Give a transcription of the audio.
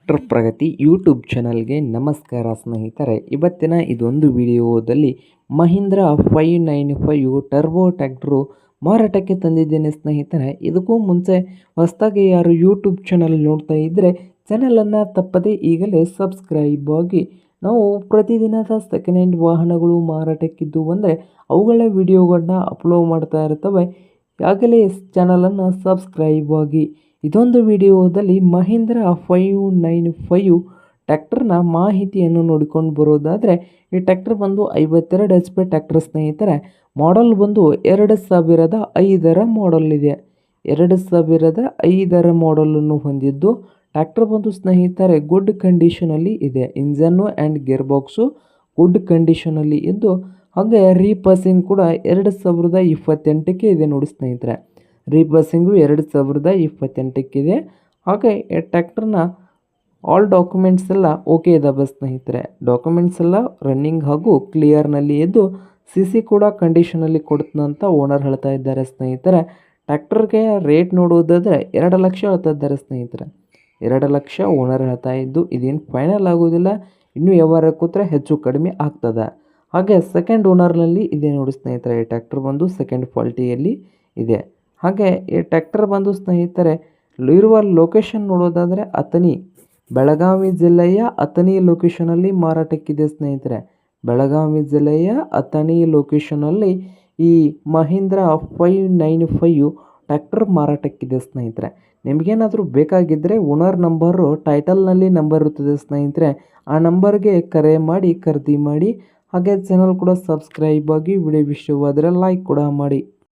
ಪ್ರಗತಿ YouTube ಚಾನಲ್ಗೆ ನಮಸ್ಕಾರ ಸ್ನೇಹಿತರೆ. ಇವತ್ತಿನ ಇದೊಂದು ವಿಡಿಯೋದಲ್ಲಿ ಮಹೀಂದ್ರ 595 ಟರ್ಬೋ ಟ್ರ್ಯಾಕ್ಟರು ಮಾರಾಟಕ್ಕೆ ತಂದಿದ್ದೇನೆ ಸ್ನೇಹಿತರೆ. ಇದಕ್ಕೂ ಮುಂಚೆ ಹೊಸದಾಗಿ ಯಾರು ಯೂಟ್ಯೂಬ್ ಚಾನಲ್ ನೋಡ್ತಾ ಇದ್ದರೆ ಚಾನಲನ್ನು ತಪ್ಪದೇ ಈಗಲೇ ಸಬ್ಸ್ಕ್ರೈಬ್ ಆಗಿ. ನಾವು ಪ್ರತಿದಿನದ ಸೆಕೆಂಡ್ ಹ್ಯಾಂಡ್ ವಾಹನಗಳು ಮಾರಾಟಕ್ಕಿದ್ದು ಅಂದರೆ ಅವುಗಳ ವಿಡಿಯೋಗಳನ್ನ ಅಪ್ಲೋಡ್ ಮಾಡ್ತಾ ಇರ್ತವೆ. ಆಗಲೇ ಚಾನಲನ್ನು ಸಬ್ಸ್ಕ್ರೈಬ್ ಆಗಿ. ಇದೊಂದು ವಿಡಿಯೋದಲ್ಲಿ ಮಹೀಂದ್ರ 595 ಟ್ರ್ಯಾಕ್ಟರ್ನ ಮಾಹಿತಿಯನ್ನು ನೋಡಿಕೊಂಡು ಬರೋದಾದರೆ, ಈ ಟ್ರ್ಯಾಕ್ಟರ್ ಬಂದು 52 HP ಟ್ರ್ಯಾಕ್ಟರ್ ಸ್ನೇಹಿತರೆ. ಮಾಡಲ್ ಬಂದು 2005 ಮಾಡಲ್ ಇದೆ. 2005 ಮಾಡಲನ್ನು ಹೊಂದಿದ್ದು ಟ್ರ್ಯಾಕ್ಟರ್ ಬಂದು ಸ್ನೇಹಿತರೆ ಗುಡ್ ಕಂಡೀಷನಲ್ಲಿ ಇದೆ. Engine and gear box good ಕಂಡೀಷನಲ್ಲಿ ಇದ್ದು, ಹಾಗೆ ರೀಪಾಸಿಂಗ್ ಕೂಡ 2028ಕ್ಕೆ ಇದೆ ನೋಡಿ ಸ್ನೇಹಿತರೆ. ರೀಪಾಸಿಂಗು 2028ಕ್ಕಿದೆ. ಹಾಗೆ ಈ ಟ್ರ್ಯಾಕ್ಟರ್ನ ಆಲ್ ಡಾಕ್ಯುಮೆಂಟ್ಸ್ ಎಲ್ಲ ಓಕೆ ಇದ್ದಾವೆ ಸ್ನೇಹಿತರೆ. ಡಾಕ್ಯುಮೆಂಟ್ಸ್ ಎಲ್ಲ ರನ್ನಿಂಗ್ ಹಾಗೂ ಕ್ಲಿಯರ್ನಲ್ಲಿ ಇದ್ದು CC ಕೂಡ ಕಂಡೀಷನಲ್ಲಿ ಕೊಡ್ತಂತ ಓನರ್ ಹೇಳ್ತಾ ಇದ್ದಾರೆ ಸ್ನೇಹಿತರೆ. ಟ್ರ್ಯಾಕ್ಟರ್ಗೆ ರೇಟ್ ನೋಡುವುದಾದರೆ 2 ಲಕ್ಷ ಹೇಳ್ತಾ ಇದ್ದಾರೆ ಸ್ನೇಹಿತರೆ. 2 ಲಕ್ಷ ಓನರ್ ಹೇಳ್ತಾ ಇದ್ದು, ಇದೇನು ಫೈನಲ್ ಆಗೋದಿಲ್ಲ, ಇನ್ನೂ ವ್ಯವಹಾರ ಕೂತ್ರೆ ಹೆಚ್ಚು ಕಡಿಮೆ ಆಗ್ತದೆ. ಹಾಗೆ ಸೆಕೆಂಡ್ ಓನರ್ನಲ್ಲಿ ಇದೆ ನೋಡಿ ಸ್ನೇಹಿತರೆ. ಈ ಟ್ರ್ಯಾಕ್ಟರ್ ಬಂದು ಸೆಕೆಂಡ್ ಕ್ವಾಲಿಟಿಯಲ್ಲಿ ಇದೆ. ಹಾಗೆ ಈ ಟ್ರ್ಯಾಕ್ಟರ್ ಬಂದು ಸ್ನೇಹಿತರೆ ಇರುವ ಲೊಕೇಶನ್ ನೋಡೋದಾದರೆ ಅಥಣಿ, ಬೆಳಗಾವಿ ಜಿಲ್ಲೆಯ ಅಥಣಿ ಲೊಕೇಶನಲ್ಲಿ ಮಾರಾಟಕ್ಕಿದೆ ಸ್ನೇಹಿತರೆ. ಬೆಳಗಾವಿ ಜಿಲ್ಲೆಯ ಅಥಣಿ ಲೊಕೇಶನಲ್ಲಿ ಈ ಮಹೀಂದ್ರ 595 ಟ್ರ್ಯಾಕ್ಟರ್ ಮಾರಾಟಕ್ಕಿದೆ ಸ್ನೇಹಿತರೆ. ನಿಮಗೇನಾದರೂ ಬೇಕಾಗಿದ್ದರೆ ಓನರ್ ನಂಬರು ಟೈಟಲ್ನಲ್ಲಿ ನಂಬರ್ ಇರ್ತದೆ ಸ್ನೇಹಿತರೆ. ಆ ನಂಬರ್ಗೆ ಕರೆ ಮಾಡಿ ಖರೀದಿ ಮಾಡಿ. ಹಾಗೆ ಚಾನಲ್ ಕೂಡ ಸಬ್ಸ್ಕ್ರೈಬ್ ಆಗಿ. ವಿಡಿಯೋ ಇಷ್ಟವಾದರೆ ಲೈಕ್ ಕೂಡ ಮಾಡಿ.